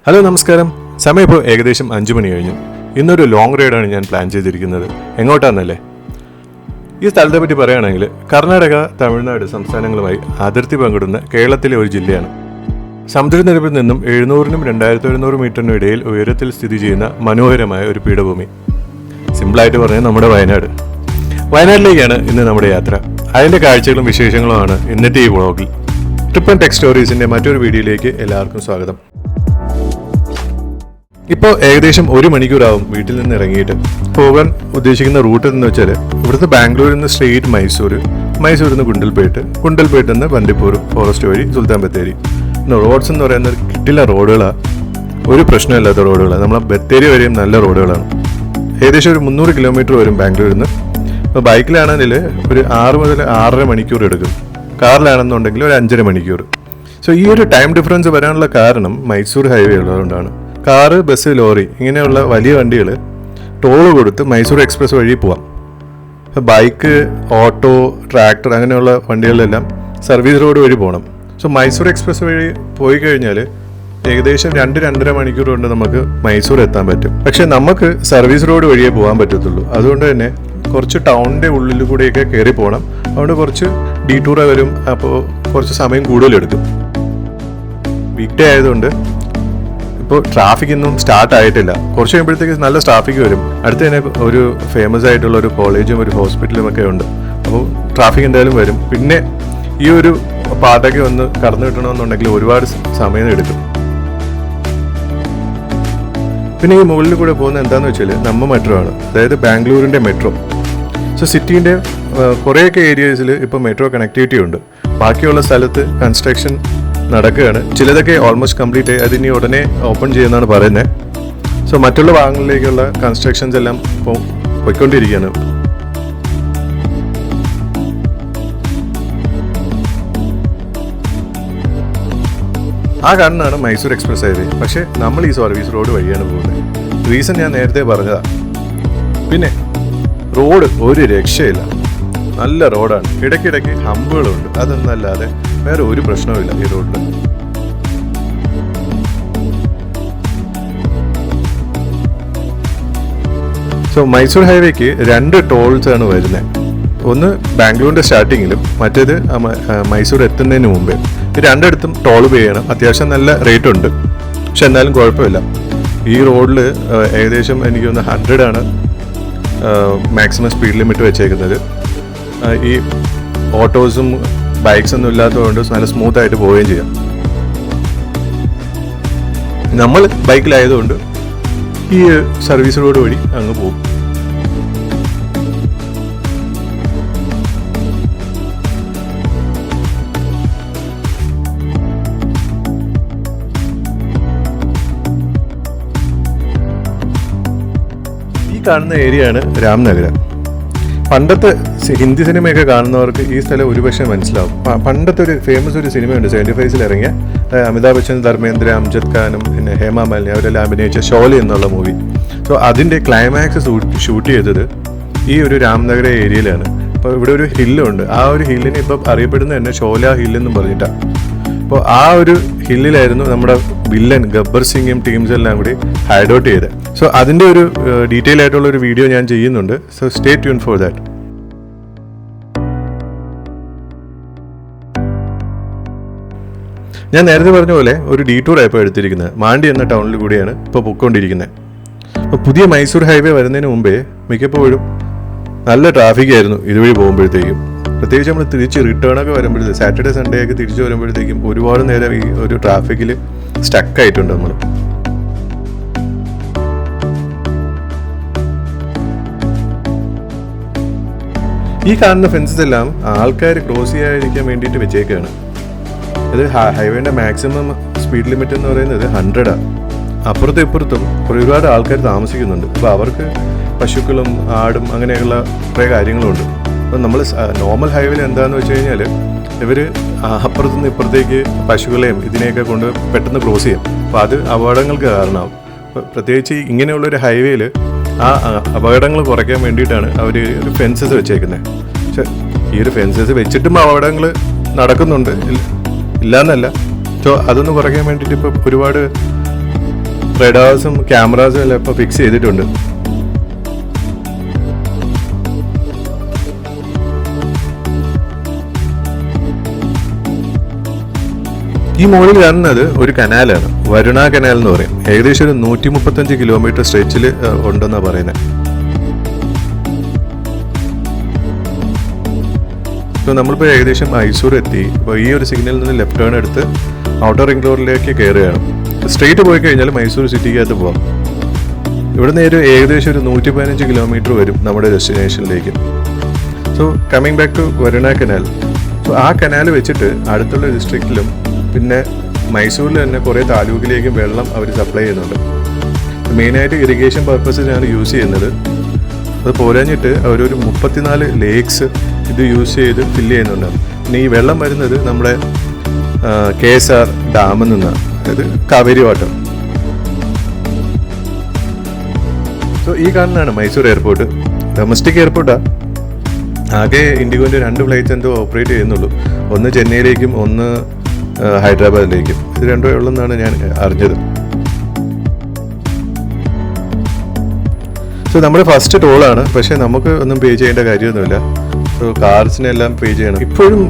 Hello നമസ്കാരം. സമയം ഇപ്പോൾ ഏകദേശം 5 മണി കഴിഞ്ഞു. ഇന്നൊരു ലോങ് റൈഡാണ് ഞാൻ പ്ലാൻ ചെയ്തിരിക്കുന്നത്. എങ്ങോട്ടാണെന്നല്ലേ? ഈ സ്ഥലത്തെ പറ്റി പറയുകയാണെങ്കിൽ കർണാടക, തമിഴ്നാട് സംസ്ഥാനങ്ങളുമായി അതിർത്തി പങ്കിടുന്ന കേരളത്തിലെ ഒരു ജില്ലയാണ്. സമുദ്രനിരപ്പിൽ നിന്നും 700-നും 2700 മീറ്ററിനും ഇടയിൽ ഉയരത്തിൽ സ്ഥിതി ചെയ്യുന്ന മനോഹരമായ ഒരു പീഠഭൂമി. സിമ്പിളായിട്ട് പറഞ്ഞാൽ നമ്മുടെ വയനാട്. വയനാട്ടിലേക്കാണ് ഇന്ന് നമ്മുടെ യാത്ര. അതിൻ്റെ കാഴ്ചകളും വിശേഷങ്ങളുമാണ് ഇന്നത്തെ ഈ വ്ളോഗിൽ. ട്രിപ്പ് ആൻഡ് ടെക് സ്റ്റോറീസിൻ്റെ മറ്റൊരു വീഡിയോയിലേക്ക് എല്ലാവർക്കും സ്വാഗതം. ഇപ്പോൾ ഏകദേശം 1 മണിക്കൂറാവും വീട്ടിൽ നിന്ന് ഇറങ്ങിയിട്ട്. പോകാൻ ഉദ്ദേശിക്കുന്ന റൂട്ട് എന്ന് വെച്ചാൽ ഇവിടുത്തെ ബാംഗ്ലൂരിൽ നിന്ന് സ്ട്രെയിറ്റ് മൈസൂരിൽ നിന്ന് ഗുണ്ടൽപേട്ടിൽ നിന്ന് ബന്ദിപ്പൂർ ഫോറസ്റ്റ് വഴി സുൽത്താൻ ബത്തേരി. റോഡ്സ് എന്ന് പറയുന്നത് കിട്ടില്ല റോഡുകളാണ്, ഒരു പ്രശ്നമില്ലാത്ത റോഡുകളാണ്. നമ്മളെ ബത്തേരി വരെയും നല്ല റോഡുകളാണ്. ഏകദേശം ഒരു 300 കിലോമീറ്റർ വരും ബാംഗ്ലൂരിൽ നിന്ന്. ഇപ്പോൾ ബൈക്കിലാണെങ്കിൽ ഒരു 6 മുതൽ 6.5 മണിക്കൂർ എടുക്കും. കാറിലാണെന്നുണ്ടെങ്കിൽ ഒരു 5.5 മണിക്കൂർ. സോ ഈ ഒരു ടൈം ഡിഫറൻസ് വരാനുള്ള കാരണം മൈസൂർ ഹൈവേ ഉള്ളതുകൊണ്ടാണ്. കാറ്, ബസ്, ലോറി ഇങ്ങനെയുള്ള വലിയ വണ്ടികൾ ടോള് കൊടുത്ത് മൈസൂർ എക്സ്പ്രസ് വഴി പോവാം. ബൈക്ക്, ഓട്ടോ, ട്രാക്ടർ അങ്ങനെയുള്ള വണ്ടികളിലെല്ലാം സർവീസ് റോഡ് വഴി പോകണം. സോ മൈസൂർ എക്സ്പ്രസ് വഴി പോയി കഴിഞ്ഞാൽ ഏകദേശം 2-2.5 മണിക്കൂർ കൊണ്ട് നമുക്ക് മൈസൂർ എത്താൻ പറ്റും. പക്ഷെ നമുക്ക് സർവീസ് റോഡ് വഴിയേ പോകാൻ പറ്റത്തുള്ളൂ. അതുകൊണ്ട് തന്നെ കുറച്ച് ടൗണിൻ്റെ ഉള്ളിൽ കൂടെയൊക്കെ കയറി പോകണം. അതുകൊണ്ട് കുറച്ച് ഡീറ്റൂർ വരും. അപ്പോൾ കുറച്ച് സമയം കൂടുതലെടുക്കും. വീക്ക് ഡേ ആയതുകൊണ്ട് ഇപ്പോൾ ട്രാഫിക് ഒന്നും സ്റ്റാർട്ട് ആയിട്ടില്ല. കുറച്ച് കഴിയുമ്പോഴത്തേക്ക് നല്ല ട്രാഫിക് വരും. അടുത്ത് തന്നെ ഒരു ഫേമസ് ആയിട്ടുള്ള ഒരു കോളേജും ഒരു ഹോസ്പിറ്റലും ഒക്കെ ഉണ്ട്. അപ്പോൾ ട്രാഫിക് എന്തായാലും വരും. പിന്നെ ഈ ഒരു പാട്ടൊക്കെ ഒന്ന് കടന്നു കിട്ടണമെന്നുണ്ടെങ്കിൽ ഒരുപാട് സമയം എടുക്കും. പിന്നെ ഈ മുകളിൽ കൂടെ പോകുന്നത് എന്താണെന്ന് വെച്ചാൽ നമ്മ മെട്രോ ആണ്, അതായത് ബാംഗ്ലൂരിൻ്റെ മെട്രോ. സോ സിറ്റീൻ്റെ കുറേയൊക്കെ ഏരിയസിൽ ഇപ്പോൾ മെട്രോ കണക്ടിവിറ്റി ഉണ്ട്. ബാക്കിയുള്ള സ്ഥലത്ത് കൺസ്ട്രക്ഷൻ നടക്കുകയാണ്. ചിലതൊക്കെ ഓൾമോസ്റ്റ് കംപ്ലീറ്റ് ആയി. അതിനി ഉടനെ ഓപ്പൺ ചെയ്യുന്നതാണ് പറയുന്നത്. സോ മറ്റുള്ള ഭാഗങ്ങളിലേക്കുള്ള കൺസ്ട്രക്ഷൻസ് എല്ലാം ഇപ്പോൾ പോയിക്കൊണ്ടിരിക്കുകയാണ്. ആ കാണുന്നതാണ് മൈസൂർ എക്സ്പ്രസ് ഹൈവേ. പക്ഷേ നമ്മൾ ഈ സർവീസ് റോഡ് വഴിയാണ് പോകുന്നത്. റീസൺ ഞാൻ നേരത്തെ പറഞ്ഞതാണ്. പിന്നെ റോഡ് ഒരു രക്ഷയില്ല, നല്ല റോഡാണ്. ഇടയ്ക്കിടയ്ക്ക് ഹമ്പുകളുണ്ട്. അതൊന്നല്ലാതെ വേറെ ഒരു പ്രശ്നവുമില്ല ഈ റോഡിൽ. സോ മൈസൂർ ഹൈവേക്ക് 2 ടോൾസ് ആണ് വരുന്നത്. ഒന്ന് ബാംഗ്ലൂരിൻ്റെ സ്റ്റാർട്ടിങ്ങിലും മറ്റേത് മൈസൂർ എത്തുന്നതിന് മുമ്പേ. ഈ രണ്ടിടത്തും ടോൾ പേ ചെയ്യണം. അത്യാവശ്യം നല്ല റേറ്റ് ഉണ്ട്, പക്ഷെ എന്നാലും കുഴപ്പമില്ല. ഈ റോഡിൽ ഏകദേശം എനിക്കൊന്ന് 100 ആണ് മാക്സിമം സ്പീഡ് ലിമിറ്റ് വെച്ചേക്കുന്നത്. ഈ ഓട്ടോസും ബൈക്സ് ഒന്നും ഇല്ലാത്തതുകൊണ്ട് നല്ല സ്മൂത്ത് ആയിട്ട് പോവുകയും ചെയ്യാം. നമ്മൾ ബൈക്കിലായതുകൊണ്ട് ഈ സർവീസ് റോഡ് വഴി അങ്ങ് പോകും. ഈ കാണുന്ന ഏരിയയാണ് രാംനഗര. പണ്ടത്തെ ഹിന്ദി സിനിമയൊക്കെ കാണുന്നവർക്ക് ഈ സ്ഥലം ഒരുപക്ഷെ മനസ്സിലാവും. പണ്ടത്തെ ഒരു ഫേമസ് ഒരു സിനിമയുണ്ട് 75 ഇറങ്ങിയ, അമിതാഭ് ബച്ചൻ, ധർമ്മേന്ദ്ര, അംജദ് ഖാനും പിന്നെ ഹേമ മാലിനി അവരെല്ലാം അഭിനയിച്ച ഷോലെ എന്നുള്ള മൂവി. സോ അതിൻ്റെ ക്ലൈമാക്സ് ഷൂട്ട് ചെയ്തത് ഈ ഒരു രാംനഗര ഏരിയയിലാണ്. അപ്പോൾ ഇവിടെ ഒരു ഹില്ലുണ്ട്. ആ ഒരു ഹില്ലിന് ഇപ്പം അറിയപ്പെടുന്നത് തന്നെ ഷോല ഹില്ലെന്നും പറഞ്ഞിട്ടാണ്. അപ്പോൾ ആ ഒരു ഹില്ലിലായിരുന്നു നമ്മുടെ വില്ലൻ ഗബ്ബർ സിംഗും ടീംസ് എല്ലാം കൂടി ഹൈഡ് ഔട്ട് ചെയ്തത്. സോ അതിൻ്റെ ഒരു ഡീറ്റെയിൽ ആയിട്ടുള്ള ഒരു വീഡിയോ ഞാൻ ചെയ്യുന്നുണ്ട്. So stay tune for that. ഞാൻ നേരത്തെ പറഞ്ഞ പോലെ ഒരു ഡീറ്റൂർ ആയപ്പോൾ എടുത്തിരിക്കുന്നത് മാണ്ടി എന്ന ടൗണിൽ കൂടിയാണ് ഇപ്പോൾ പൊയ്ക്കൊണ്ടിരിക്കുന്നത്. അപ്പോൾ പുതിയ മൈസൂർ ഹൈവേ വരുന്നതിന് മുമ്പേ മിക്കപ്പോഴും നല്ല ട്രാഫിക് ആയിരുന്നു ഇതുവഴി പോകുമ്പോഴത്തേക്കും. പ്രത്യേകിച്ച് നമ്മൾ തിരിച്ച് റിട്ടേണൊക്കെ വരുമ്പോഴത്തേക്കും സാറ്റർഡേ സൺഡേ ഒക്കെ തിരിച്ച് വരുമ്പോഴത്തേക്കും ഒരുപാട് നേരം ഈ ഒരു ട്രാഫിക്കിൽ സ്റ്റക്കായിട്ടുണ്ട് നമ്മൾ. ഈ കാണുന്ന ഫെൻസസ് എല്ലാം ആൾക്കാർ ക്രോസ് ചെയ്യാതിരിക്കാൻ വേണ്ടിയിട്ട് വെച്ചേക്കാണ്. ഇത് ഹൈവേൻ്റെ മാക്സിമം സ്പീഡ് ലിമിറ്റ് എന്ന് പറയുന്നത് 100 ആണ്. അപ്പുറത്തും ഇപ്പുറത്തും ഒരുപാട് ആൾക്കാർ താമസിക്കുന്നുണ്ട്. അപ്പോൾ അവർക്ക് പശുക്കളും ആടും അങ്ങനെയുള്ള കുറേ കാര്യങ്ങളുണ്ട്. അപ്പോൾ നമ്മൾ നോർമൽ ഹൈവേയിൽ എന്താണെന്ന് വെച്ച് കഴിഞ്ഞാൽ ഇവർ അപ്പുറത്തുനിന്ന് ഇപ്പുറത്തേക്ക് പശുക്കളെയും ഇതിനെയൊക്കെ കൊണ്ട് പെട്ടെന്ന് ക്രോസ് ചെയ്യും. അപ്പോൾ അത് അപകടങ്ങൾക്ക് കാരണമാവും. പ്രത്യേകിച്ച് ഇങ്ങനെയുള്ളൊരു ഹൈവേയിൽ ആ അപകടങ്ങൾ കുറയ്ക്കാൻ വേണ്ടിയിട്ടാണ് അവർ ഒരു ഫെൻസസ് വെച്ചേക്കുന്നത്. പക്ഷെ ഈ ഒരു ഫെൻസസ് വെച്ചിട്ടും അപകടങ്ങൾ നടക്കുന്നുണ്ട്, ഇല്ലയെന്നല്ല. സോ അതൊന്ന് കുറയ്ക്കാൻ വേണ്ടിയിട്ട് ഇപ്പോൾ ഒരുപാട് റഡാർസും ക്യാമറാസും എല്ലാം ഇപ്പോൾ ഫിക്സ് ചെയ്തിട്ടുണ്ട്. ഈ മുകളിൽ കാണുന്നത് ഒരു കനാലാണ്, വരുണ കനാൽ എന്ന് പറയും. ഏകദേശം ഒരു 135 കിലോമീറ്റർ സ്ട്രെച്ചിൽ ഉണ്ടെന്നാണ് പറയുന്നത്. നമ്മളിപ്പോൾ ഏകദേശം മൈസൂർ എത്തി. അപ്പോൾ ഈ ഒരു സിഗ്നലിൽ നിന്ന് ലെഫ്റ്റ് ടേൺ എടുത്ത് ഔട്ടർ റിംഗ് റോഡിലേക്ക് കയറുകയാണ്. സ്ട്രെയിറ്റ് പോയി കഴിഞ്ഞാൽ മൈസൂർ സിറ്റിക്കകത്ത് പോകാം. ഇവിടുന്ന് ഏകദേശം ഒരു 115 കിലോമീറ്റർ വരും നമ്മുടെ ഡെസ്റ്റിനേഷനിലേക്ക്. So coming back to Varuna canal. So ആ കനാൽ വെച്ചിട്ട് അടുത്തുള്ള ഡിസ്ട്രിക്റ്റിലും പിന്നെ മൈസൂരിൽ തന്നെ കുറേ താലൂക്കിലേക്കും വെള്ളം അവർ സപ്ലൈ ചെയ്യുന്നുണ്ട്. മെയിനായിട്ട് ഇറിഗേഷൻ പർപ്പസിനാണ് യൂസ് ചെയ്യുന്നത്. അത് പോരാഞ്ഞിട്ട് അവരൊരു 34 ലേക്സ് ഇത് യൂസ് ചെയ്ത് ഫില്ല് ചെയ്യുന്നുണ്ട്. പിന്നെ ഈ വെള്ളം വരുന്നത് നമ്മുടെ KSR ഡാമിൽ നിന്നാണ്, അതായത് കാവേരി വാട്ടർ. സോ ഈ കാണുന്നതാണ് മൈസൂർ എയർപോർട്ട്. ഡൊമസ്റ്റിക് എയർപോർട്ടാണ്. ആകെ ഇൻഡിഗോൻ്റെ 2 ഫ്ലൈറ്റ്സ് എന്തോ ഓപ്പറേറ്റ് ചെയ്യുന്നുള്ളൂ. ഒന്ന് ചെന്നൈയിലേക്കും ഒന്ന് ഹൈദരാബാദിലേക്കും. ഇത് രണ്ടേ ഉള്ളെന്നാണ് ഞാൻ അറിഞ്ഞത്. സോ നമ്മുടെ ഫസ്റ്റ് ടോളാണ്, പക്ഷേ നമുക്ക് ഒന്നും പേ ചെയ്യേണ്ട കാര്യമൊന്നുമില്ല. സോ കാർസിനെല്ലാം പേ ചെയ്യണം. ഇപ്പോഴും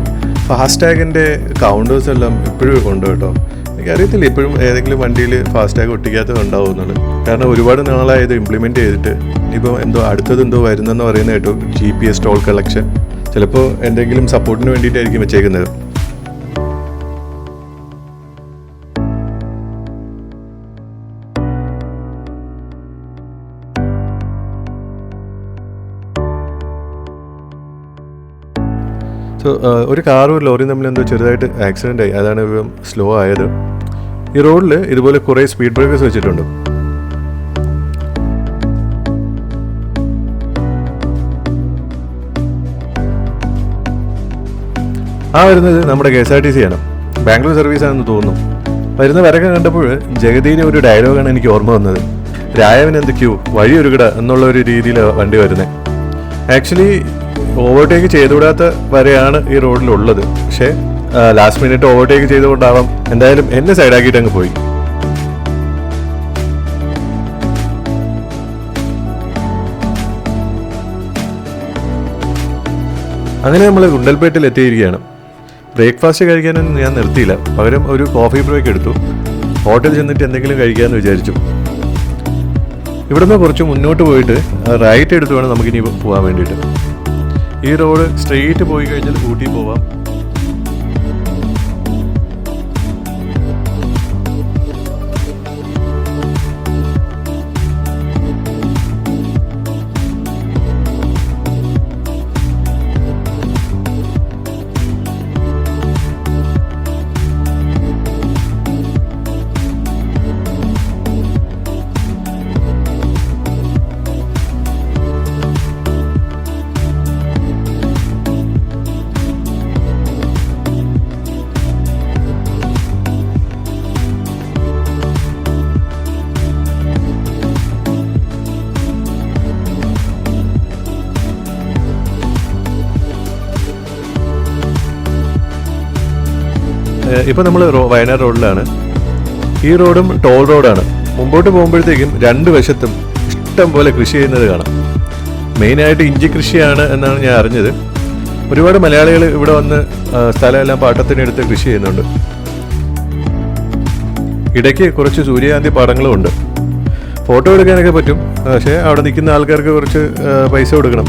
ഫാസ്ടാഗിൻ്റെ കൗണ്ടേഴ്സ് എല്ലാം ഇപ്പോഴും ഉണ്ട് കേട്ടോ. എനിക്കറിയത്തില്ല ഇപ്പോഴും ഏതെങ്കിലും വണ്ടിയിൽ ഫാസ്ടാഗ് ഒട്ടിക്കാത്തത് ഉണ്ടാവുമെന്നുള്ളത്. കാരണം ഒരുപാട് നാളായത് ഇംപ്ലിമെൻറ്റ് ചെയ്തിട്ട്. ഇപ്പോൾ എന്തോ അടുത്തത് എന്തോ വരുന്നെന്ന് പറയുന്നത് കേട്ടോ, GPS ടോൾ കളക്ഷൻ. ചിലപ്പോൾ എന്തെങ്കിലും സപ്പോർട്ടിന് വേണ്ടിയിട്ടായിരിക്കും വെച്ചേക്കുന്നത്. സോ ഒരു കാറും ഒരു ലോറിയും തമ്മിൽ എന്തോ ചെറുതായിട്ട് ആക്സിഡൻ്റ് ആയി. അതാണ് സ്ലോ ആയത്. ഈ റോഡിൽ ഇതുപോലെ കുറേ സ്പീഡ് ബ്രേക്കേഴ്സ് വെച്ചിട്ടുണ്ട്. വരുന്നത് നമ്മുടെ KSRTC ആണ്. ബാംഗ്ലൂർ സർവീസാണെന്ന് തോന്നുന്നു. വരുന്ന വരക്കം കണ്ടപ്പോൾ ജഗതിയിലെ ഒരു ഡയലോഗാണ് എനിക്ക് ഓർമ്മ വന്നത്. രായവൻ എന്ത് ക്യൂ, വഴി ഒരുകിട എന്നുള്ള ഒരു രീതിയിലാണ് വണ്ടി വരുന്നത്. ആക്ച്വലി ഓവർടേക്ക് ചെയ്തുകൂടാത്ത വരെയാണ് ഈ റോഡിലുള്ളത്. പക്ഷേ ലാസ്റ്റ് മിനിറ്റ് ഓവർടേക്ക് ചെയ്തുകൊണ്ടാവാം എന്തായാലും എന്നെ സൈഡാക്കിയിട്ട് അങ്ങ് പോയി. അങ്ങനെ നമ്മൾ ഗുണ്ടൽപേട്ടിൽ എത്തിയിരിക്കുകയാണ്. ബ്രേക്ക്ഫാസ്റ്റ് കഴിക്കാനൊന്നും ഞാൻ നിർത്തിയില്ല. പകരം ഒരു കോഫി ബ്രേക്ക് എടുത്തു. ഹോട്ടലിൽ ചെന്നിട്ട് എന്തെങ്കിലും കഴിക്കാമെന്ന് വിചാരിച്ചു. ഇവിടുന്ന് കുറച്ച് മുന്നോട്ട് പോയിട്ട് റൈറ്റ് എടുത്ത് വേണം നമുക്കിനി പോകാൻ വേണ്ടിയിട്ട്. ഈ റോഡ് സ്ട്രെയിറ്റ് പോയി കഴിഞ്ഞാൽ ഊട്ടി പോവാം. ഇപ്പോൾ നമ്മൾ വയനാട് റോഡിലാണ്. ഈ റോഡും ടോൾ റോഡാണ്. മുമ്പോട്ട് പോകുമ്പോഴത്തേക്കും 2 വശത്തും ഇഷ്ടം പോലെ കൃഷി ചെയ്യുന്നത് കാണാം. മെയിനായിട്ട് ഇഞ്ചി കൃഷിയാണ് എന്നാണ് ഞാൻ അറിഞ്ഞത്. ഒരുപാട് മലയാളികൾ ഇവിടെ വന്ന് സ്ഥലമെല്ലാം പാട്ടത്തിനെടുത്ത് കൃഷി ചെയ്യുന്നുണ്ട്. ഇടയ്ക്ക് കുറച്ച് സൂര്യകാന്തി പാടങ്ങളും ഉണ്ട്. ഫോട്ടോ എടുക്കാനൊക്കെ പറ്റും, പക്ഷേ അവിടെ നിൽക്കുന്ന ആൾക്കാർക്ക് കുറച്ച് പൈസ കൊടുക്കണം.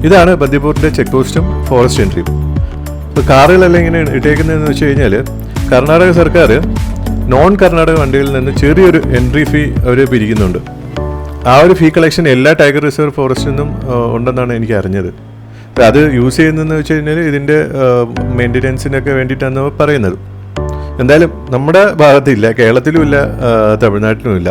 ഇതാണ് ബന്ദിപ്പൂരിൻ്റെ ചെക്ക് പോസ്റ്റും ഫോറസ്റ്റ് എൻട്രിയും. ഇപ്പോൾ കാറുകളെല്ലാം ഇങ്ങനെ ഇട്ടേക്കുന്നതെന്ന് വെച്ച് കഴിഞ്ഞാൽ കർണാടക സർക്കാർ നോൺ കർണാടക വണ്ടികളിൽ നിന്ന് ചെറിയൊരു എൻട്രി ഫീ അവർ പിരിക്കുന്നുണ്ട്. ആ ഒരു ഫീ കളക്ഷൻ എല്ലാ ടൈഗർ റിസർവ് ഫോറസ്റ്റിൽ നിന്നും ഉണ്ടെന്നാണ് എനിക്ക് അറിഞ്ഞത്. അത് യൂസ് ചെയ്യുന്നതെന്ന് വെച്ച് കഴിഞ്ഞാൽ ഇതിൻ്റെ മെയിൻ്റെനൻസിനൊക്കെ വേണ്ടിയിട്ടാണ് പറയുന്നത്. എന്തായാലും നമ്മുടെ ഭാഗത്തില്ല, കേരളത്തിലും ഇല്ല, തമിഴ്നാട്ടിലും ഇല്ല.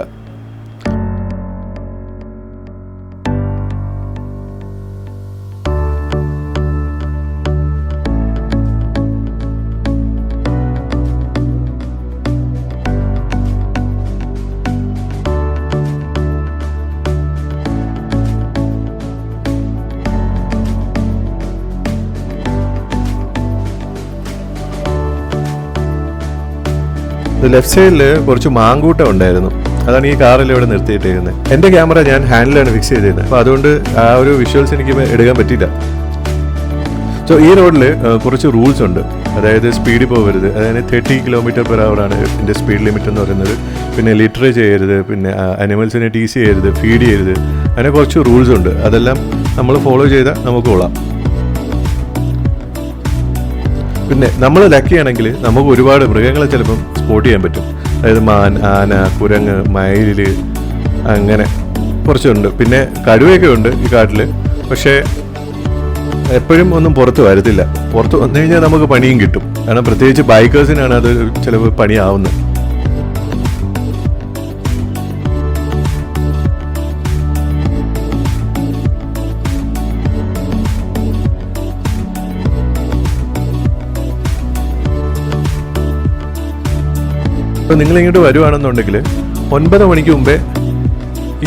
ലെഫ്റ്റ് സൈഡിൽ കുറച്ച് മാങ്കൂട്ടം ഉണ്ടായിരുന്നു. അതാണ് ഈ കാറിൽ ഇവിടെ നിർത്തിയിട്ടേക്കുന്നത്. എൻ്റെ ക്യാമറ ഞാൻ ഹാൻഡിലാണ് ഫിക്സ് ചെയ്തിരുന്നത്. അപ്പോൾ അതുകൊണ്ട് ആ ഒരു വിഷ്വൽസ് എനിക്ക് എടുക്കാൻ പറ്റിയില്ല. സോ ഈ റോഡിൽ കുറച്ച് റൂൾസ് ഉണ്ട്. അതായത് സ്പീഡിൽ പോകരുത്. അതായത് 30 km/h ആണ് ഇതിൻ്റെ സ്പീഡ് ലിമിറ്റ് എന്ന് പറയുന്നത്. പിന്നെ ലിറ്റർ ചെയ്യരുത്, പിന്നെ അനിമൽസിനെ ടീസ് ചെയ്യരുത്, ഫീഡ് ചെയ്യരുത്, അങ്ങനെ കുറച്ച് റൂൾസ് ഉണ്ട്. അതെല്ലാം നമ്മൾ ഫോളോ ചെയ്താൽ നമുക്ക് കൊള്ളാം. പിന്നെ നമ്മൾ ലക്കിയാണെങ്കിൽ നമുക്ക് ഒരുപാട് മൃഗങ്ങളെ ചിലപ്പം സ്പോട്ട് ചെയ്യാൻ പറ്റും. അതായത് മാൻ, ആന, കുരങ്ങ്, മയിൽ, അങ്ങനെ കുറച്ചുണ്ട്. പിന്നെ കടുവയൊക്കെ ഉണ്ട് ഈ കാട്ടിൽ. പക്ഷേ എപ്പോഴും ഒന്നും പുറത്ത് വരത്തില്ല. പുറത്ത് വന്നു കഴിഞ്ഞാൽ നമുക്ക് പണിയും കിട്ടും. കാരണം പ്രത്യേകിച്ച് ബൈക്കേഴ്സിനാണ് അത് ചിലപ്പോൾ പണിയാവുന്നത്. അപ്പോൾ നിങ്ങളിങ്ങോട്ട് വരുവാണെന്നുണ്ടെങ്കിൽ 9 മണിക്ക് മുമ്പേ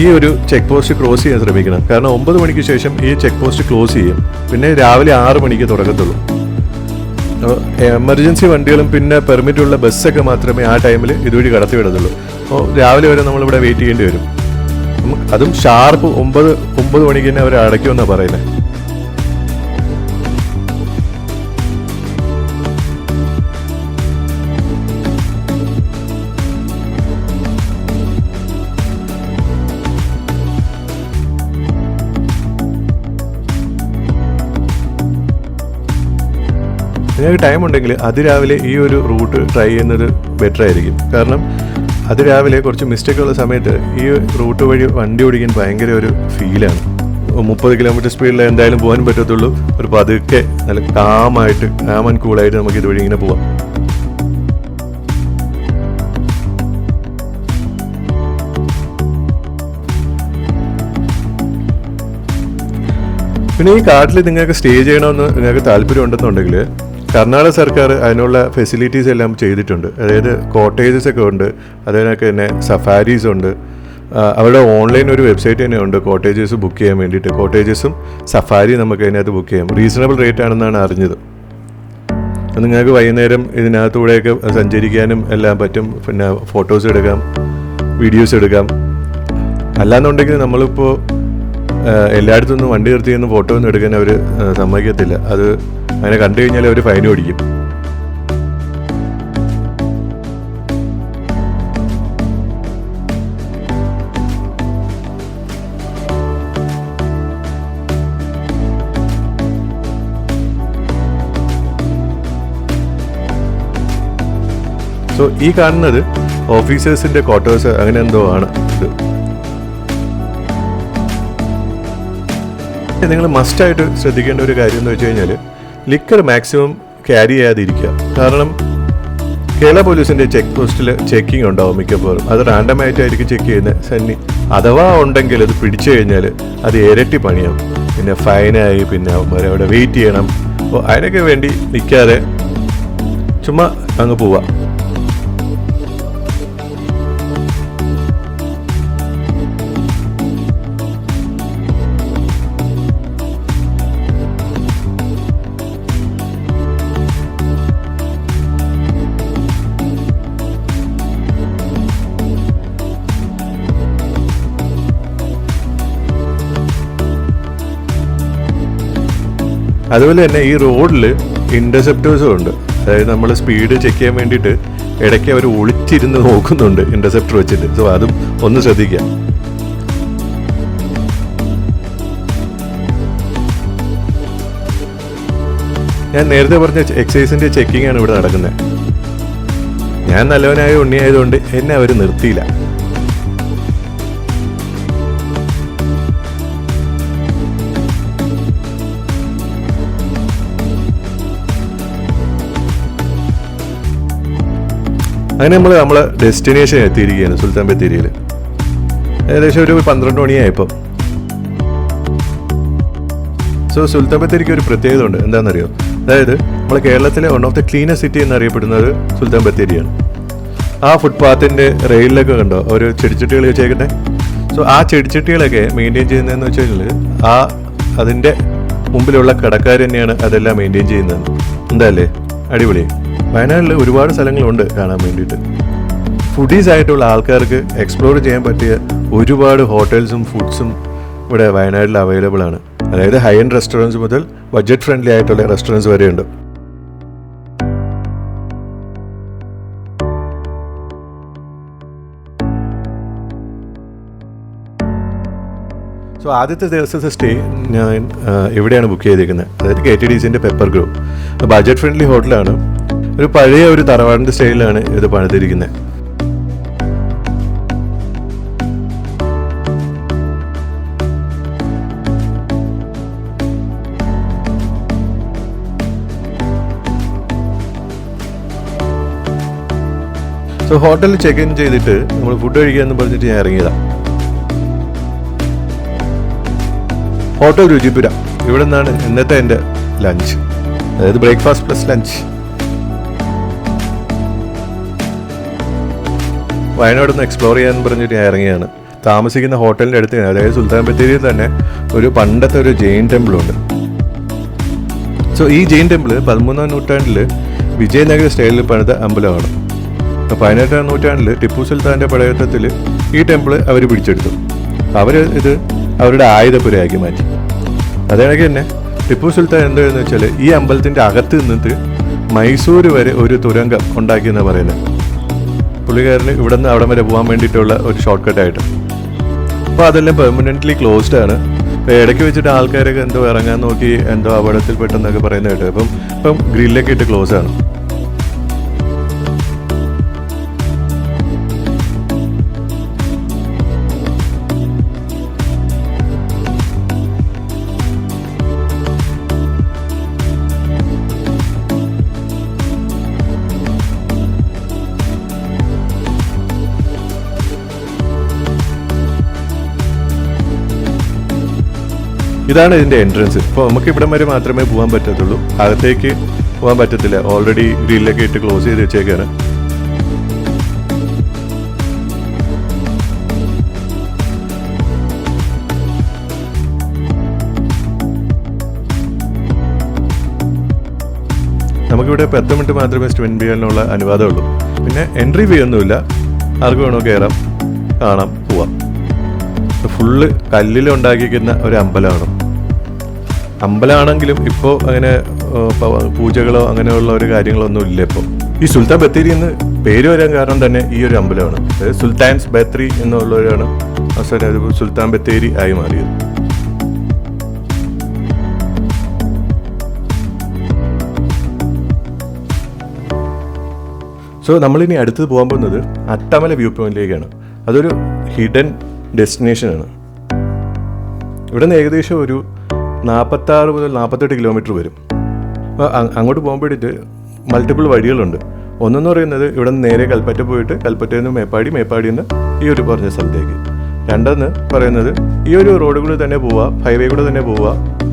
ഈ ഒരു ചെക്ക് പോസ്റ്റ് ക്രോസ് ചെയ്യാൻ ശ്രമിക്കണം. കാരണം 9 മണിക്ക് ശേഷം ഈ ചെക്ക് പോസ്റ്റ് ക്ലോസ് ചെയ്യും. പിന്നെ രാവിലെ 6 മണിക്ക് തുറക്കത്തുള്ളൂ. എമർജൻസി വണ്ടികളും പിന്നെ പെർമിറ്റുള്ള ബസ്സൊക്കെ മാത്രമേ ആ ടൈമിൽ ഇതുവഴി കടത്തി വിടത്തുള്ളൂ. അപ്പോൾ രാവിലെ വരെ നമ്മളിവിടെ വെയിറ്റ് ചെയ്യേണ്ടി വരും. അതും ഷാർപ്പ് 9 മണിക്ക് തന്നെ അവർ അടയ്ക്കുമെന്നാണ് പറയുന്നത്. നിങ്ങൾക്ക് ടൈം ഉണ്ടെങ്കിൽ അതിരാവിലെ ഈ ഒരു റൂട്ട് ട്രൈ ചെയ്യുന്നത് ബെറ്റർ ആയിരിക്കും. കാരണം അതിരാവിലെ കുറച്ച് മിസ്റ്റേക്കുള്ള സമയത്ത് ഈ റൂട്ട് വഴി വണ്ടി ഓടിക്കാൻ ഭയങ്കര ഒരു ഫീലാണ്. 30 km സ്പീഡിൽ എന്തായാലും പോകാൻ പറ്റത്തുള്ളൂ. ഒരു പതുക്കെ നല്ല കാം ആൻഡ് കൂളായിട്ട് നമുക്ക് ഇതുവഴി ഇങ്ങനെ പോവാം. പിന്നെ ഈ കാട്ടിൽ നിങ്ങൾക്ക് സ്റ്റേ ചെയ്യണമെന്ന് നിങ്ങൾക്ക് താല്പര്യം ഉണ്ടെന്നുണ്ടെങ്കിൽ കർണാടക സർക്കാർ അതിനുള്ള ഫെസിലിറ്റീസ് എല്ലാം ചെയ്തിട്ടുണ്ട്. അതായത് കോട്ടേജസ് ഒക്കെ ഉണ്ട്, അതിനൊക്കെ തന്നെ സഫാരീസ് ഉണ്ട്. അവരുടെ ഓൺലൈൻ ഒരു വെബ്സൈറ്റ് തന്നെ ഉണ്ട് കോട്ടേജസ് ബുക്ക് ചെയ്യാൻ വേണ്ടിയിട്ട്. കോട്ടേജസും സഫാരി നമുക്ക് അതിനകത്ത് ബുക്ക് ചെയ്യാം. റീസണബിൾ റേറ്റ് ആണെന്നാണ് അറിഞ്ഞത്. നിങ്ങൾക്ക് വൈകുന്നേരം ഇതിനകത്തൂടെയൊക്കെ സഞ്ചരിക്കാനും എല്ലാം പറ്റും. പിന്നെ ഫോട്ടോസ് എടുക്കാം, വീഡിയോസ് എടുക്കാം. അല്ലാന്നുണ്ടെങ്കിൽ നമ്മളിപ്പോൾ എല്ലായിടത്തുനിന്നും വണ്ടി നിർത്തിയൊന്നും ഫോട്ടോ ഒന്നും എടുക്കാൻ അവർ സമ്മതിക്കത്തില്ല. അത് അങ്ങനെ കണ്ടു കഴിഞ്ഞാൽ അവർ ഫൈൻ ഓടിക്കും. സോ ഈ കാണുന്നത് ഓഫീസേഴ്സിൻ്റെ ക്വാർട്ടേഴ്സ് അങ്ങനെ എന്തോ ആണ് ഇത്. നിങ്ങൾ മസ്റ്റായിട്ട് ശ്രദ്ധിക്കേണ്ട ഒരു കാര്യം എന്ന് വെച്ച് കഴിഞ്ഞാൽ ലിക്കർ മാക്സിമം ക്യാരി ചെയ്യാതിരിക്കുക. കാരണം കേരള പോലീസിൻ്റെ ചെക്ക് പോസ്റ്റിൽ ചെക്കിങ് ഉണ്ടാവും മിക്കപ്പോഴും. അത് റാൻഡമായിട്ടായിരിക്കും ചെക്ക് ചെയ്യുന്നത്. അഥവാ ഉണ്ടെങ്കിൽ അത് പിടിച്ചു കഴിഞ്ഞാൽ അത് ഇരട്ടി പണിയാവും. പിന്നെ ഫൈനായി, പിന്നെ അവിടെ വെയിറ്റ് ചെയ്യണം. അപ്പോൾ അതിനൊക്കെ വേണ്ടി നിൽക്കാതെ ചുമ്മാ അങ്ങ് പോവാം. അതുപോലെ തന്നെ ഈ റോഡിൽ ഇൻ്റർസെപ്റ്റേഴ്സും ഉണ്ട്. അതായത് നമ്മൾ സ്പീഡ് ചെക്ക് ചെയ്യാൻ വേണ്ടിയിട്ട് ഇടയ്ക്ക് അവർ ഒളിച്ചിരുന്ന് നോക്കുന്നുണ്ട് ഇൻ്റർസെപ്റ്റർ വെച്ചിട്ട്. സോ അതും ഒന്ന് ശ്രദ്ധിക്കാം. ഞാൻ നേരത്തെ പറഞ്ഞ എക്സൈസിൻ്റെ ചെക്കിംഗ് ആണ് ഇവിടെ നടക്കുന്നത്. ഞാൻ നല്ലവനായ ഉണ്ണിയായതുകൊണ്ട് എന്നെ അവർ നിർത്തിയില്ല. അങ്ങനെ നമ്മളെ ഡെസ്റ്റിനേഷൻ എത്തിയിരിക്കുകയാണ് സുൽത്താൻ ബത്തേരിയിൽ. ഏകദേശം ഒരു 12 മണിയായപ്പോൾ. സോ സുൽത്താൻ ബത്തേരിക്ക് ഒരു പ്രത്യേകത ഉണ്ട്. എന്താണെന്നറിയോ? അതായത് നമ്മൾ കേരളത്തിലെ one of the cleanest city എന്നറിയപ്പെടുന്നത് സുൽത്താൻ ബത്തേരിയാണ്. ആ ഫുട്പാത്തിൻ്റെ റെയിലൊക്കെ കണ്ടോ ഒരു ചെടിച്ചട്ടികൾ വെച്ചേക്കട്ടെ. സോ ആ ചെടിച്ചട്ടികളൊക്കെ മെയിൻറ്റെയിൻ ചെയ്യുന്നതെന്ന് വെച്ച് കഴിഞ്ഞാൽ അതിൻ്റെ മുമ്പിലുള്ള കടക്കാർ തന്നെയാണ് അതെല്ലാം മെയിൻറ്റെയിൻ ചെയ്യുന്നത്. എന്താ അല്ലേ? അടിപൊളി. വയനാട്ടിൽ ഒരുപാട് സ്ഥലങ്ങളുണ്ട് കാണാൻ വേണ്ടിയിട്ട്. ഫുഡീസ് ആയിട്ടുള്ള ആൾക്കാർക്ക് എക്സ്പ്ലോർ ചെയ്യാൻ പറ്റിയ ഒരുപാട് ഹോട്ടൽസും ഫുഡ്സും ഇവിടെ വയനാട്ടിൽ അവൈലബിൾ ആണ്. അതായത് ഹൈ എൻഡ് റെസ്റ്റോറൻറ്റ്സ് മുതൽ ബഡ്ജറ്റ് ഫ്രണ്ട്ലി ആയിട്ടുള്ള റെസ്റ്റോറൻറ്റ്സ് വരെയുണ്ട്. സോ ആദ്യത്തെ ദിവസത്തെ സ്റ്റേ ഞാൻ എവിടെയാണ് ബുക്ക് ചെയ്തിരിക്കുന്നത്, അതായത് KTDCൻ്റെ പെപ്പർ ഗ്രോവ്. ബഡ്ജറ്റ് ഫ്രണ്ട്ലി ഹോട്ടലാണ്. ഒരു പഴയ ഒരു തറവാടിൻ്റെ സ്റ്റൈലിലാണ് ഇത് പണിതിരിക്കുന്നത്. സോ ഹോട്ടലിൽ ചെക്ക് ഇൻ ചെയ്തിട്ട് നമ്മൾ ഫുഡ് കഴിക്കാമെന്ന് പറഞ്ഞിട്ട് ഞാൻ ഇറങ്ങിയതാണ്. ഹോട്ടൽ രുചിപുര, ഇവിടെ നിന്നാണ് ഇന്നത്തെ എൻ്റെ ലഞ്ച്, അതായത് ബ്രേക്ക്ഫാസ്റ്റ് പ്ലസ് ലഞ്ച്. വയനാട് നിന്ന് എക്സ്പ്ലോർ ചെയ്യാൻ പറഞ്ഞിട്ട് ഞാൻ ഇറങ്ങിയാണ്. താമസിക്കുന്ന ഹോട്ടലിൻ്റെ അടുത്ത്, അതായത് സുൽത്താൻ ബത്തേരിയിൽ തന്നെ ഒരു പണ്ടത്തെ ഒരു ജെയിൻ ടെമ്പിളുണ്ട്. സോ ഈ ജെയിൻ ടെമ്പിൾ 13ാം നൂറ്റാണ്ടിൽ വിജയനഗര സ്റ്റൈലിൽ പണിത അമ്പലമാണ്. 18ാം നൂറ്റാണ്ടിൽ ടിപ്പു സുൽത്താൻ്റെ പടയോട്ടത്തിൽ ഈ ടെമ്പിൾ അവർ പിടിച്ചെടുത്തു. അവർ ഇത് അവരുടെ ആയുധപുരയാക്കി മാറ്റി. അതേണക്ക് തന്നെ ടിപ്പു സുൽത്താൻ എന്താണെന്ന് വെച്ചാൽ ഈ അമ്പലത്തിൻ്റെ അകത്ത് നിന്നിട്ട് മൈസൂർ വരെ ഒരു തുരങ്കം ഉണ്ടാക്കിയെന്ന് പറയുന്നത്. പുള്ളിക്കാരന് ഇവിടെ നിന്ന് അവിടം വരെ പോകാൻ വേണ്ടിയിട്ടുള്ള ഒരു ഷോർട്ട് കട്ടായിട്ട്. അപ്പോൾ അതെല്ലാം പെർമനൻ്റ്ലി ക്ലോസ്ഡ് ആണ്. ഇപ്പോൾ ഇടയ്ക്ക് വെച്ചിട്ട് ആൾക്കാരൊക്കെ എന്തോ ഇറങ്ങാൻ നോക്കി എന്തോ അപകടത്തിൽ പെട്ടെന്നൊക്കെ പറയുന്നത് കേട്ടോ. ഇപ്പം ഗ്രില്ലൊക്കെ ഇട്ട് ക്ലോസ് ആണ്. ഇതാണ് ഇതിൻ്റെ എൻട്രൻസ്. ഇപ്പോൾ നമുക്ക് ഇവിടം വരെ മാത്രമേ പോകാൻ പറ്റത്തുള്ളൂ, അകത്തേക്ക് പോകാൻ പറ്റത്തില്ല. ഓൾറെഡി ഗ്രില്ലൊക്കെ ഇട്ട് ക്ലോസ് ചെയ്ത് വെച്ചേക്കാണ്. നമുക്കിവിടെ 10 മിനിറ്റ് മാത്രമേ സ്പെൻഡ് ചെയ്യാനുള്ള അനുവാദമുള്ളൂ. പിന്നെ എൻട്രി ഫീ ഒന്നുമില്ല, ആർക്ക് വേണോ കയറാം, കാണാം, പോവാം. ഫുള്ള് കല്ലിലുണ്ടാക്കിയിരിക്കുന്ന ഒരു അമ്പലമാണ്. അമ്പലമാണെങ്കിലും ഇപ്പോൾ അങ്ങനെ പൂജകളോ അങ്ങനെയുള്ള ഒരു കാര്യങ്ങളൊന്നും ഇല്ല. ഇപ്പോൾ ഈ സുൽത്താൻ ബത്തേരി എന്ന് പേര് വരാൻ കാരണം തന്നെ ഈ ഒരു അമ്പലമാണ്. അതായത് സുൽത്താൻസ് ബത്തേരി എന്നുള്ളവരാണ് അവസാനം സുൽത്താൻ ബത്തേരി ആയി മാറിയത്. സോ നമ്മളിനി അടുത്തത് പോകാൻ പോകുന്നത് അട്ടമല വ്യൂ പോയിന്റിലേക്കാണ്. അതൊരു ഹിഡൻ ഡെസ്റ്റിനേഷനാണ്. ഇവിടെ നിന്ന് ഏകദേശം ഒരു 46 മുതൽ 48 കിലോമീറ്റർ വരും. അപ്പോൾ അങ്ങോട്ട് പോകുമ്പോഴേക്ക് മൾട്ടിപ്പിൾ വഴികളുണ്ട്. ഒന്നെന്ന് പറയുന്നത് ഇവിടെ നിന്ന് നേരെ കൽപ്പറ്റ പോയിട്ട് കൽപ്പറ്റയിൽ നിന്ന് മേപ്പാടിയിൽ നിന്ന് ഈ ഒരു പറഞ്ഞ സ്ഥലത്തേക്ക്. രണ്ടെന്ന് പറയുന്നത് ഈ ഒരു റോഡ് കൂടെ തന്നെ പോവുക, ഹൈവേ കൂടെ തന്നെ പോവുക,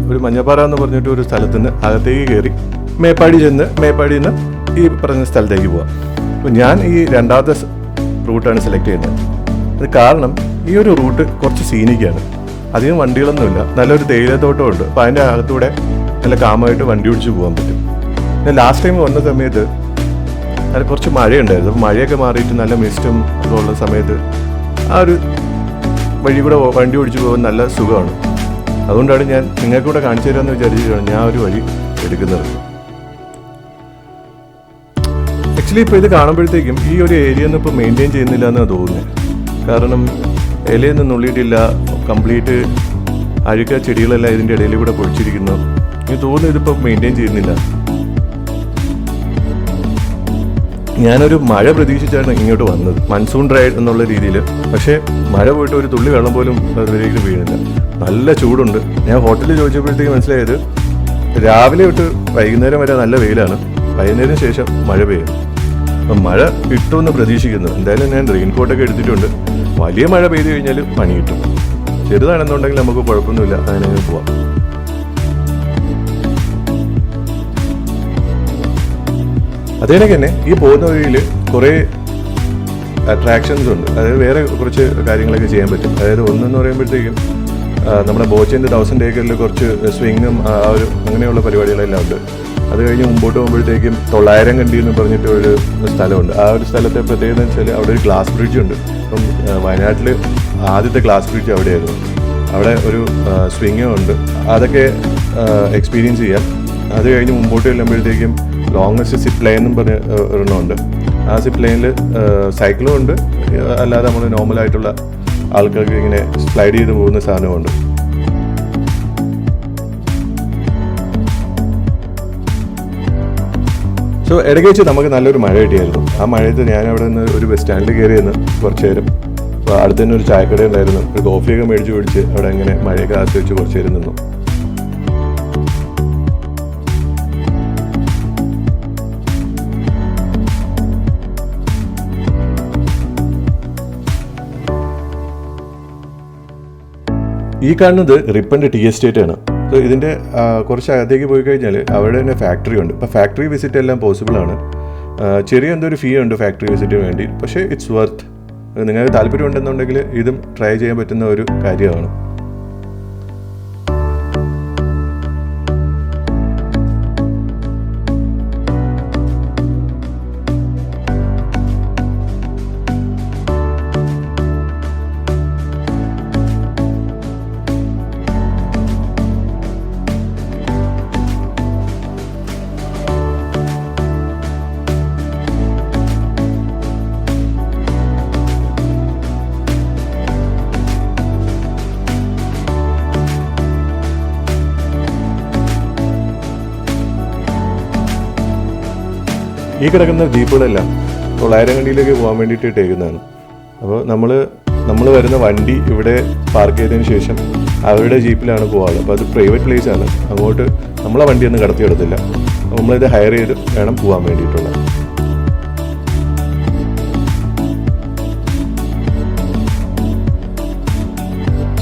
ഒരു മഞ്ഞപ്പാറ എന്ന് പറഞ്ഞിട്ട് ഒരു സ്ഥലത്ത് നിന്ന് അകത്തേക്ക് കയറി മേപ്പാടി ചെന്ന് മേപ്പാടിയിൽ നിന്ന് ഈ പറഞ്ഞ സ്ഥലത്തേക്ക് പോവാം. അപ്പോൾ ഞാൻ ഈ രണ്ടാമത്തെ റൂട്ടാണ് സെലക്ട് ചെയ്യുന്നത്. അത് കാരണം ഈ ഒരു റൂട്ട് കുറച്ച് സീനിക്കാണ്. അധികം വണ്ടികളൊന്നുമില്ല, നല്ലൊരു തേയിലത്തോട്ടമുണ്ട്. അപ്പോൾ അതിൻ്റെ അകത്തൂടെ നല്ല കാമായിട്ട് വണ്ടി ഓടിച്ച് പോകാൻ പറ്റും. ഞാൻ ലാസ്റ്റ് ടൈം വന്ന സമയത്ത് നല്ല കുറച്ച് മഴയുണ്ടായിരുന്നു. അപ്പോൾ മഴയൊക്കെ മാറിയിട്ട് നല്ല മിസ്റ്റും ഒക്കെ ഉള്ള സമയത്ത് ആ ഒരു വഴി കൂടെ വണ്ടി ഓടിച്ച് പോകാൻ നല്ല സുഖമാണ്. അതുകൊണ്ടാണ് ഞാൻ നിങ്ങൾക്ക് കൂടെ കാണിച്ചു തരാമെന്ന് വിചാരിച്ചിട്ടാണ് ഞാൻ ഒരു വഴി എടുക്കുന്നത്. ആക്ച്വലി ഇപ്പോൾ ഇത് കാണുമ്പോഴത്തേക്കും ഈ ഒരു ഏരിയ ഒന്നും ഇപ്പോൾ മെയിൻറ്റെയിൻ ചെയ്യുന്നില്ല എന്നാണ് തോന്നുന്നത്. കാരണം ഇലയൊന്നും നുള്ളിയിട്ടില്ല, കംപ്ലീറ്റ് അഴുക്ക ചെടികളെല്ലാം ഇതിൻ്റെ ഇടയിൽ കൂടെ പൊഴിച്ചിരിക്കുന്നു. എനിക്ക് തോന്നുന്നു ഇതിപ്പോൾ മെയിൻറ്റെയിൻ ചെയ്യുന്നില്ല. ഞാനൊരു മഴ പ്രതീക്ഷിച്ചാണ് ഇങ്ങോട്ട് വന്നത്, മൺസൂൺ റൈഡ് എന്നുള്ള രീതിയിൽ. പക്ഷേ മഴ പോയിട്ട് ഒരു തുള്ളി വെള്ളം പോലും അതിലേക്ക് വീണില്ല. നല്ല ചൂടുണ്ട്. ഞാൻ ഹോട്ടലിൽ ചോദിച്ചപ്പോഴത്തേക്ക് മനസ്സിലായത് രാവിലെ തൊട്ട് വൈകുന്നേരം വരെ നല്ല വെയിലാണ്, വൈകുന്നേരം ശേഷം മഴ പെയ്യും. അപ്പം മഴ കിട്ടുമെന്ന് പ്രതീക്ഷിക്കുന്നു. എന്തായാലും ഞാൻ റെയിൻകോട്ടൊക്കെ എടുത്തിട്ടുണ്ട്. വലിയ മഴ പെയ്തു കഴിഞ്ഞാൽ പണി കിട്ടും. ചെറുതാണെന്നുണ്ടെങ്കിൽ നമുക്ക് കുഴപ്പമൊന്നുമില്ല, അങ്ങനെ പോവാം. അതേനൊക്കെ തന്നെ ഈ പോകുന്ന വഴിയിൽ കുറേ അട്രാക്ഷൻസ് ഉണ്ട്. അതായത് വേറെ കുറച്ച് കാര്യങ്ങളൊക്കെ ചെയ്യാൻ പറ്റും. അതായത് ഒന്നെന്ന് പറയുമ്പോഴത്തേക്കും നമ്മുടെ ബോച്ചേൻ്റെ 1000 ഏക്കറിൽ കുറച്ച് സ്വിങ്ങും ആ ഒരു അങ്ങനെയുള്ള പരിപാടികളെല്ലാം ഉണ്ട്. അത് കഴിഞ്ഞ് മുമ്പോട്ട് പോകുമ്പോഴത്തേക്കും 900 കണ്ടി എന്ന് പറഞ്ഞിട്ട് ഒരു സ്ഥലമുണ്ട്. ആ ഒരു സ്ഥലത്തെ പ്രത്യേകത എന്ന് വെച്ചാൽ അവിടെ ഒരു ഗ്ലാസ് ബ്രിഡ്ജ് ഉണ്ട്. അപ്പം വയനാട്ടിൽ ആദ്യത്തെ ഗ്ലാസ് ബ്രിഡ്ജ് അവിടെയായിരുന്നു. അവിടെ ഒരു സ്വിങ്ങും ഉണ്ട്. അതൊക്കെ എക്സ്പീരിയൻസ് ചെയ്യാം. അത് കഴിഞ്ഞ് മുമ്പോട്ട് ചെല്ലുമ്പോഴത്തേക്കും ലോങ്ങസ്റ്റ് സിപ്പ് ലൈൻ എന്നും പറഞ്ഞ ഒരെണ്ണമുണ്ട്. ആ സിപ്പ് ലൈനിൽ സൈക്കിളും ഉണ്ട്, അല്ലാതെ നമ്മൾ നോർമലായിട്ടുള്ള ആൾക്കാർക്ക് ഇങ്ങനെ സ്ലൈഡ് ചെയ്ത് പോകുന്ന സാധനമുണ്ട്. സോ ഇടയ്ക്ക് വെച്ച് നമുക്ക് നല്ലൊരു മഴ കിട്ടിയായിരുന്നു. ആ മഴയത്ത് ഞാൻ അവിടെ നിന്ന് ഒരു ബസ് സ്റ്റാൻഡിൽ കയറി നിന്ന് കുറച്ച് നേരം. അപ്പോൾ അടുത്ത് തന്നെ ഒരു ചായക്കട ഉണ്ടായിരുന്നു. ഒരു കോഫിയൊക്കെ മേടിച്ച് പിടിച്ച് അവിടെ ഇങ്ങനെ മഴയൊക്കെ ആസ്വദിച്ച് കുറച്ച് നേരം നിന്നു. ഈ കാണുന്നത് റിപ്പൻ്റെ ടീ എസ്റ്റേറ്റ് ആണ്. സോ ഇതിൻ്റെ കുറച്ച് അകത്തേക്ക് പോയി കഴിഞ്ഞാൽ അവിടെ തന്നെ ഫാക്ടറി ഉണ്ട്. ഇപ്പോൾ ഫാക്ടറി വിസിറ്റ് എല്ലാം പോസിബിൾ ആണ്. ചെറിയ എന്തോ ഒരു ഫീ ഉണ്ട് ഫാക്ടറി വിസിറ്റിന് വേണ്ടി. പക്ഷേ ഇറ്റ്സ് വർത്ത്. നിങ്ങൾക്ക് താല്പര്യം ഉണ്ടെന്നുണ്ടെങ്കിൽ ഇതും ട്രൈ ചെയ്യാൻ പറ്റുന്ന ഒരു കാര്യമാണ്. ഈ കിടക്കുന്ന ജീപ്പുകളെല്ലാം 900 കണ്ടിയിലേക്ക് പോകാൻ വേണ്ടിയിട്ട് ഇട്ടേക്കുന്നതാണ്. അപ്പോൾ നമ്മൾ വരുന്ന വണ്ടി ഇവിടെ പാർക്ക് ചെയ്തതിന് ശേഷം അവരുടെ ജീപ്പിലാണ് പോകാറ്. അപ്പോൾ അത് പ്രൈവറ്റ് പ്ലേസ് ആണ്. അങ്ങോട്ട് നമ്മളെ വണ്ടിയൊന്നും കടത്തിയെടുത്തില്ല. നമ്മളിത് ഹയർ ചെയ്ത് വേണം പോകാൻ വേണ്ടിയിട്ടുള്ളത്.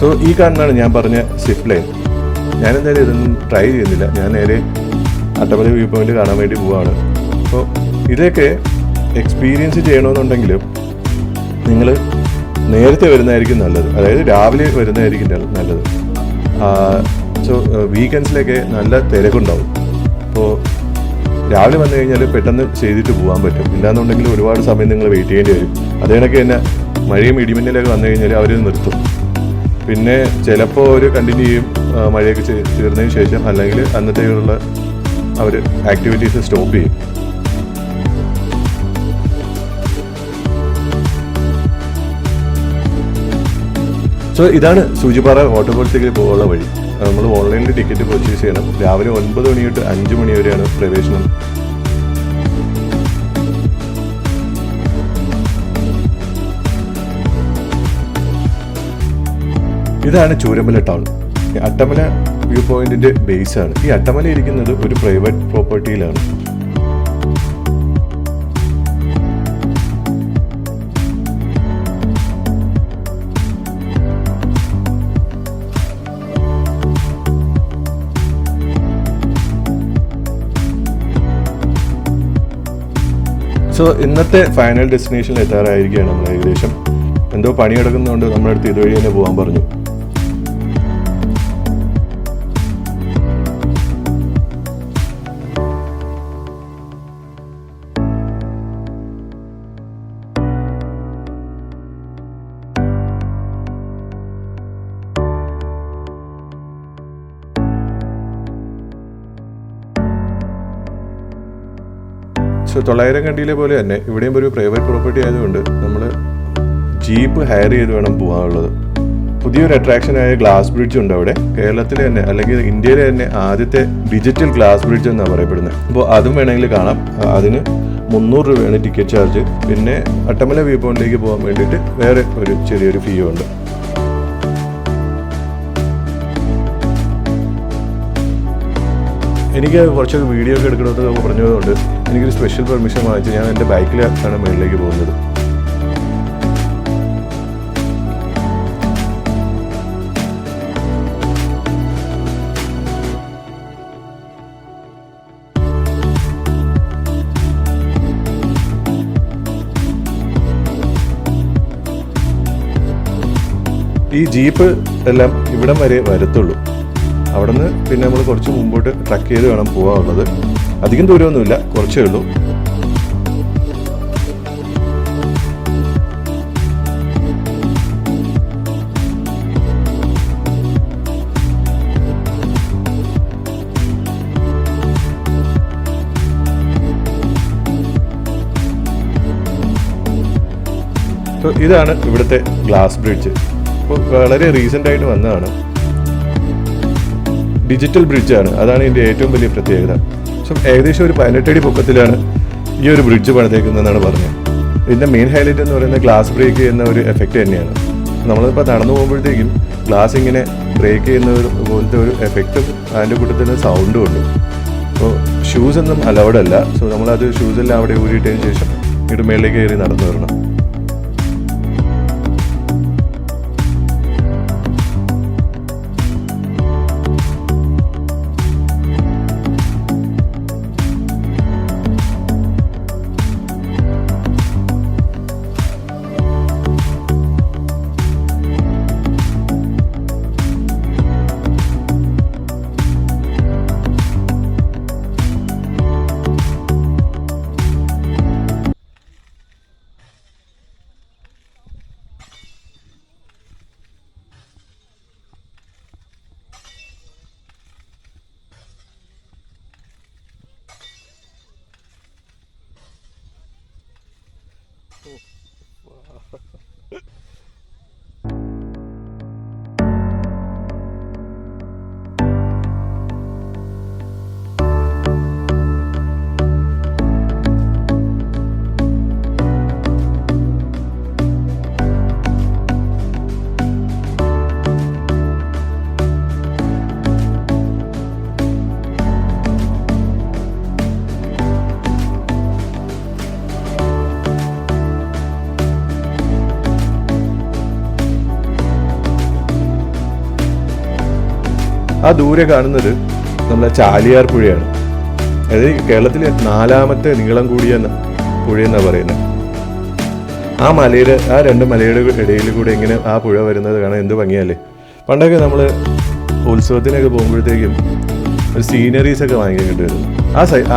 സോ ഈ കാണുന്നതാണ് ഞാൻ പറഞ്ഞ സിപ്പ് ലൈൻ. ഞാനെന്തായാലും ഇതൊന്നും ട്രൈ ചെയ്യുന്നില്ല. ഞാൻ നേരെ അട്ടമല വ്യൂ പോയിന്റ് കാണാൻ വേണ്ടി പോവാണ്. അപ്പോൾ ഇതൊക്കെ എക്സ്പീരിയൻസ് ചെയ്യണമെന്നുണ്ടെങ്കിലും നിങ്ങൾ നേരത്തെ വരുന്നതായിരിക്കും നല്ലത്. അതായത് രാവിലെ വരുന്നതായിരിക്കും നല്ലത്. സോ വീക്കെൻഡ്സിലൊക്കെ നല്ല തിരക്കുണ്ടാവും. അപ്പോൾ രാവിലെ വന്നു കഴിഞ്ഞാൽ പെട്ടെന്ന് ചെയ്തിട്ട് പോകാൻ പറ്റും. ഇല്ലാന്നുണ്ടെങ്കിൽ ഒരുപാട് സമയം നിങ്ങൾ വെയിറ്റ് ചെയ്യേണ്ടി വരും. അതേണൊക്കെ തന്നെ മഴയും ഇടിമിന്നലൊക്കെ വന്നു കഴിഞ്ഞാൽ അവർ നിർത്തും. പിന്നെ ചിലപ്പോൾ അവർ കണ്ടിന്യൂ ചെയ്യും മഴയൊക്കെ തീർന്നതിന് ശേഷം, അല്ലെങ്കിൽ അന്നത്തേക്കുള്ള അവർ ആക്ടിവിറ്റീസ് സ്റ്റോപ്പ് ചെയ്യും. സോ ഇതാണ് സൂചിപ്പാറ വാട്ടർഫോൾസിലേക്ക് പോകാനുള്ള വഴി. നമ്മൾ ഓൺലൈനിൽ ടിക്കറ്റ് പർച്ചേസ് ചെയ്യണം. രാവിലെ 9 മണി തൊട്ട് 5 മണി വരെയാണ് പ്രവേശനം. ഇതാണ് ചൂരമല ടൗൺ. അട്ടമല വ്യൂ പോയിന്റിന്റെ ബേസ് ആണ്. ഈ അട്ടമല ഇരിക്കുന്നത് ഒരു പ്രൈവറ്റ് പ്രോപ്പർട്ടിയിലാണ്. സോ ഇന്നത്തെ ഫൈനൽ ഡെസ്റ്റിനേഷനിൽ എത്താറായിരിക്കുകയാണ് നമ്മൾ. ഏകദേശം എന്തോ പണി കിടക്കുന്നതുകൊണ്ട് നമ്മുടെ അടുത്ത് ഇതുവഴി തന്നെ പോകാൻ പറഞ്ഞു. സോ 900 കണ്ടിയിലെ പോലെ തന്നെ ഇവിടെയും ഒരു പ്രൈവറ്റ് പ്രോപ്പർട്ടി ആയതുകൊണ്ട് നമ്മൾ ജീപ്പ് ഹയർ ചെയ്ത് വേണം പോകാനുള്ളത്. പുതിയൊരു അട്രാക്ഷനായ ഗ്ലാസ് ബ്രിഡ്ജ് ഉണ്ട് അവിടെ. കേരളത്തിലെ തന്നെ അല്ലെങ്കിൽ ഇന്ത്യയിലെ തന്നെ ആദ്യത്തെ ഡിജിറ്റൽ ഗ്ലാസ് ബ്രിഡ്ജ് എന്നാണ് പറയപ്പെടുന്നത്. അപ്പോൾ അതും വേണമെങ്കിൽ കാണാം. അതിന് 300 രൂപയാണ് ടിക്കറ്റ് ചാർജ്. പിന്നെ അട്ടമല വ്യൂ പോയിന്റിലേക്ക് പോകാൻ വേണ്ടിയിട്ട് വേറെ ഒരു ചെറിയൊരു ഫീ ഉണ്ട്. എനിക്ക് കുറച്ചൊക്കെ വീഡിയോ ഒക്കെ എടുക്കണമെന്നൊക്കെ പറഞ്ഞതുകൊണ്ട് എനിക്കൊരു സ്പെഷ്യൽ പെർമിഷൻ വാങ്ങിച്ച് ഞാൻ എൻ്റെ ബൈക്കിലാണ് മുകളിലേക്ക് പോകുന്നത്. ഈ ജീപ്പ് എല്ലാം ഇവിടം വരെ വരത്തുള്ളൂ. അവിടെ നിന്ന് പിന്നെ നമ്മൾ കുറച്ച് മുമ്പോട്ട് ട്രക്ക് ചെയ്ത് വേണം പോകാനുള്ളത്. അധികം ദൂരമൊന്നുമില്ല, കുറച്ചേ ഉള്ളൂ. ഇതാണ് ഇവിടുത്തെ ഗ്ലാസ് ബ്രിഡ്ജ്. ഇപ്പോൾ വളരെ റീസെൻ്റ് ആയിട്ട് വന്നതാണ്. ഡിജിറ്റൽ ബ്രിഡ്ജാണ്, അതാണ് ഇതിൻ്റെ ഏറ്റവും വലിയ പ്രത്യേകത. സോ ഏകദേശം ഒരു 18 അടി പൊക്കത്തിലാണ് ഈ ഒരു ബ്രിഡ്ജ് പണിതേക്കുന്നതെന്നാണ് പറഞ്ഞത്. ഇതിൻ്റെ മെയിൻ ഹൈലൈറ്റ് എന്ന് പറയുന്നത് ഗ്ലാസ് ബ്രേക്ക് ചെയ്യുന്ന ഒരു എഫക്റ്റ് തന്നെയാണ്. നമ്മളിപ്പോൾ നടന്നു പോകുമ്പോഴത്തേക്കും ഗ്ലാസ് ഇങ്ങനെ ബ്രേക്ക് ചെയ്യുന്ന പോലത്തെ ഒരു എഫക്റ്റും അതിൻ്റെ കൂട്ടത്തിൽ സൗണ്ടും ഉണ്ട്. അപ്പോൾ ഷൂസ് ഒന്നും അലൗഡ് അല്ല. സോ നമ്മളത് ഷൂസെല്ലാം അവിടെ ഊരിയിട്ടതിന് ശേഷം ഇങ്ങോട്ട് മേളിലേക്ക് കയറി നടന്നു വരണം. ആ ദൂരെ കാണുന്നത് നമ്മളെ ചാലിയാർ പുഴയാണ്. അതായത് കേരളത്തിലെ 4ാമത്തെ നീളം കൂടിയ പുഴയെന്നാണ് പറയുന്നത്. ആ മലയുടെ ആ 2 മലയുടെ ഇടയിൽ കൂടെ ഇങ്ങനെ ആ പുഴ വരുന്നത് കാണാൻ എന്ത് ഭംഗിയല്ലേ. പണ്ടൊക്കെ നമ്മൾ ഉത്സവത്തിനൊക്കെ പോകുമ്പോഴത്തേക്കും ഒരു സീനറീസൊക്കെ വാങ്ങിക്കാൻ കിട്ടുമായിരുന്നു.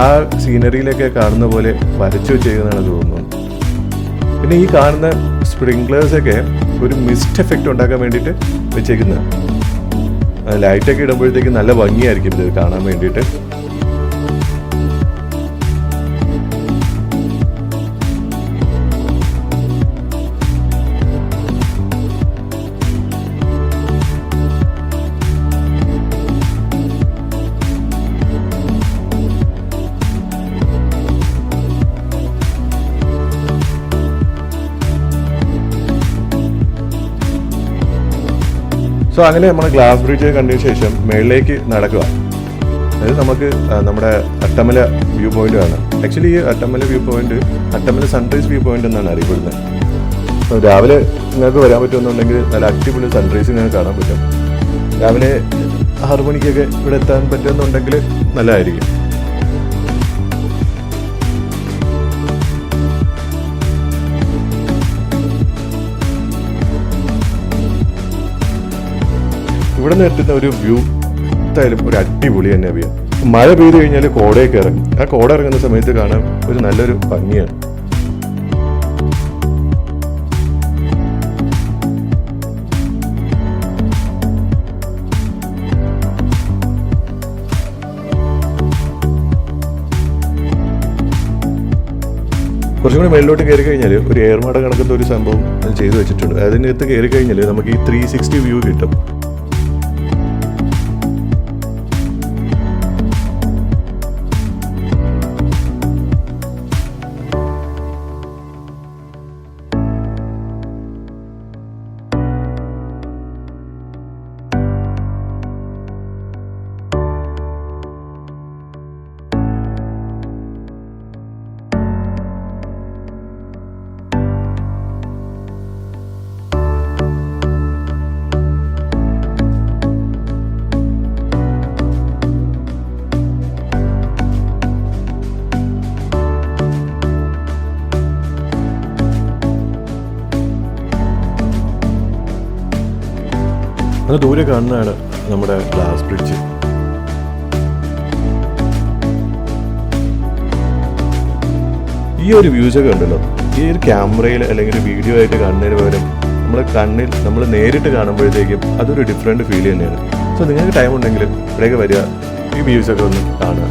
ആ സീനറിയിലൊക്കെ കാണുന്ന പോലെ വരച്ചു വെച്ചേക്കുന്നതാണ് തോന്നുന്നത്. പിന്നെ ഈ കാണുന്ന സ്പ്രിംഗ്ലേഴ്സൊക്കെ ഒരു മിസ്റ്റ് എഫക്റ്റ് ഉണ്ടാക്കാൻ വേണ്ടിയിട്ട് വെച്ചേക്കുന്നത്. ലൈറ്റൊക്കെ ഇടുമ്പോഴത്തേക്ക് നല്ല ഭംഗിയായിരിക്കും ഇത് കാണാൻ വേണ്ടിയിട്ട്. സോ അങ്ങനെ നമ്മൾ ഗ്ലാസ് ബ്രിഡ്ജ് കണ്ടതിന് ശേഷം മേളിലേക്ക് നടക്കുക. അതായത് നമുക്ക് നമ്മുടെ അട്ടമല വ്യൂ പോയിന്റ് ആണ്. ആക്ച്വലി ഈ Attamala view point Attamala sunrise view point എന്നാണ് അറിയപ്പെടുന്നത്. അപ്പോൾ രാവിലെ നിങ്ങൾക്ക് വരാൻ പറ്റുമെന്നുണ്ടെങ്കിൽ നല്ല അടിപൊളി സൺറൈസ് നിങ്ങൾക്ക് കാണാൻ പറ്റും. രാവിലെ 6 മണിക്കൊക്കെ ഇവിടെ എത്താൻ പറ്റുമെന്നുണ്ടെങ്കിൽ നല്ലതായിരിക്കും. ഇവിടെ നിന്ന് എത്തുന്ന ഒരു വ്യൂ എന്തായാലും ഒരു അടിപൊളി തന്നെ വ്യൂ. മഴ പെയ്ത് കഴിഞ്ഞാൽ കോടയൊക്കെ ഇറങ്ങും. ആ കോട ഇറങ്ങുന്ന സമയത്ത് കാണാൻ ഒരു നല്ലൊരു ഭംഗിയാണ്. കുറച്ചും കൂടി മേളിലോട്ട് കയറി കഴിഞ്ഞാൽ ഒരു ഏർമാട കണക്കത്തെ ഒരു സംഭവം ചെയ്തു വെച്ചിട്ടുണ്ട്. അതിനകത്ത് കയറി കഴിഞ്ഞാൽ നമുക്ക് ഈ 360 വ്യൂ കിട്ടും. അത് ദൂരെ കാണുന്നതാണ് നമ്മുടെ ഗ്ലാസ് ബ്രിഡ്ജ്. ഈ ഒരു വ്യൂസൊക്കെ ഉണ്ടല്ലോ, ഈ ഒരു ക്യാമറയിൽ അല്ലെങ്കിൽ ഒരു വീഡിയോ ആയിട്ട് കാണുന്നതിന് പകരം നമ്മൾ നേരിട്ട് കാണുമ്പോഴത്തേക്കും അതൊരു ഡിഫറെൻറ്റ് ഫീൽ തന്നെയാണ്. സോ നിങ്ങൾക്ക് ടൈം ഉണ്ടെങ്കിൽ ഇവിടേക്ക് വരിക, ഈ വ്യൂസൊക്കെ ഒന്ന് കാണുക.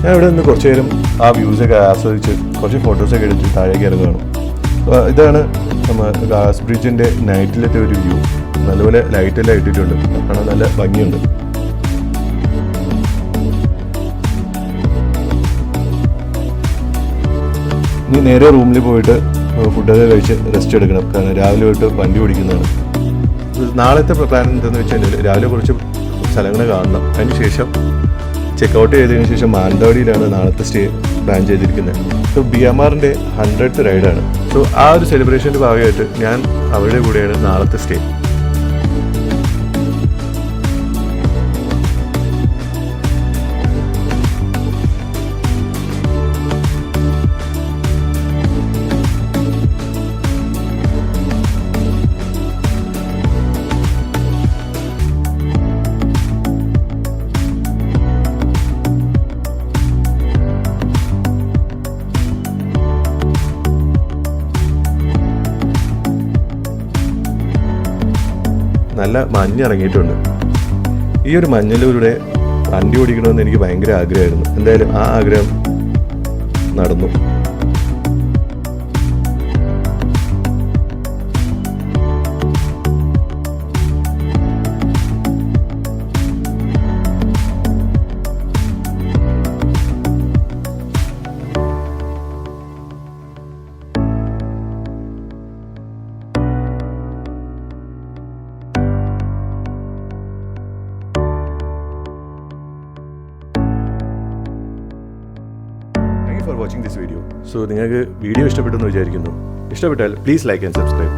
ഞാൻ ഇവിടെ നിന്ന് കുറച്ച് നേരം ആ വ്യൂസൊക്കെ ആസ്വദിച്ച് കുറച്ച് ഫോട്ടോസൊക്കെ എടുത്ത് താഴേക്ക് ഇറങ്ങുകയാണ്. ഇതാണ് നമ്മൾ ഗ്ലാസ് ബ്രിഡ്ജിൻ്റെ നൈറ്റിലത്തെ ഒരു വ്യൂ. നല്ലപോലെ ലൈറ്റെല്ലാം ഇട്ടിട്ടുണ്ട്, കാണാൻ നല്ല ഭംഗിയുണ്ട്. ഇനി നേരെ റൂമിൽ പോയിട്ട് ഫുഡൊക്കെ കഴിച്ച് റെസ്റ്റ് എടുക്കണം, കാരണം രാവിലെ പോയിട്ട് വണ്ടി ഓടിക്കുന്നതാണ്. നാളത്തെ പ്ലാൻ എന്താണെന്ന് വെച്ച് കഴിഞ്ഞാൽ രാവിലെ കുറച്ച് സ്ഥലങ്ങൾ കാണണം, അതിന് ശേഷം ചെക്കൗട്ട് ചെയ്തതിനു ശേഷം മാനന്തവാടിയിലാണ് നാളത്തെ സ്റ്റേ പ്ലാൻ ചെയ്തിരിക്കുന്നത്. സോ BMRൻ്റെ 100th റൈഡാണ്. സോ ആ ഒരു സെലിബ്രേഷൻ്റെ ഭാഗമായിട്ട് ഞാൻ അവരുടെ കൂടെയാണ് നാളത്തെ സ്റ്റേ. നല്ല മഞ്ഞിറങ്ങിയിട്ടുണ്ട്. ഈ ഒരു മഞ്ഞിലൂടെ വണ്ടി ഓടിക്കണമെന്ന് എനിക്ക് ഭയങ്കര ആഗ്രഹമായിരുന്നു. എന്തായാലും ആ ആഗ്രഹം നടന്നു. For watching this video. So നിങ്ങൾക്ക് വീഡിയോ ഇഷ്ടപ്പെട്ടെന്ന് വിചാരിക്കുന്നു. ഇഷ്ടപ്പെട്ടാൽ പ്ലീസ് ലൈക്ക് ആൻഡ് സബ്സ്ക്രൈബ്.